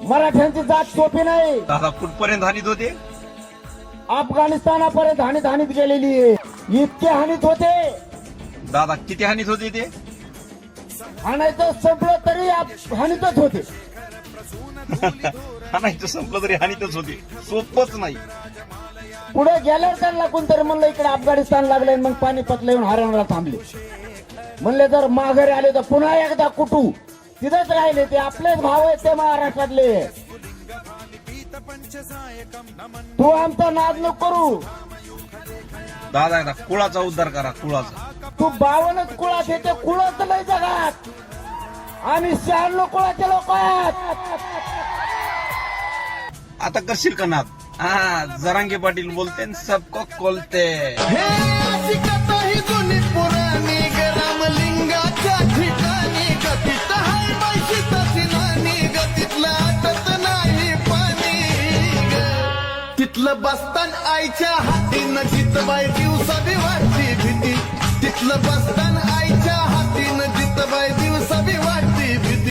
मराठ्यांची जात सोपी नाही. दादा कुठपर्यंत हानीत होते? अफगाणिस्तानापर्यंत हानीत गेलेली आहे. इतके हानीत होते. दादा किती हानीत होते ते? हाणायचं संपलं तरी हानीतच होते. हाणायचं संपलं तरी हानीतच होते. सोपच नाही. पुढे गेल्यावर त्यांना कोणतरी म्हणलं इकडे अफगाणिस्तान लागले, मग पानिपतला येऊन हरियाणाला थांबले. म्हणले जर माघारी आले तर पुन्हा एकदा कुटू. तिथेच राहिले. ते आपलेच भाव आहेत ते महाराष्ट्रातले. तू आमचा नाद नको करू. दादा एकदा कुळाचा उद्धार करा. कुळाचा. तू 52च कुळात येते. कुळच नाही जगात. आम्ही 96 कुळाचे लोक आहेत. आता करशील का नाद? हा, जरांगे पाटील बोलते न सबको खोलते. हे अशी कथा ही जुनी पुराणी रामलिंगाच्या ठिकाणी गतीत हाय बाईशी तशी नानी गतीतलं आटत नाही पाणी तिथलं बसतान आईच्या हातीनं जितबाई दिवसा वाटती भीती तिथलं बसतान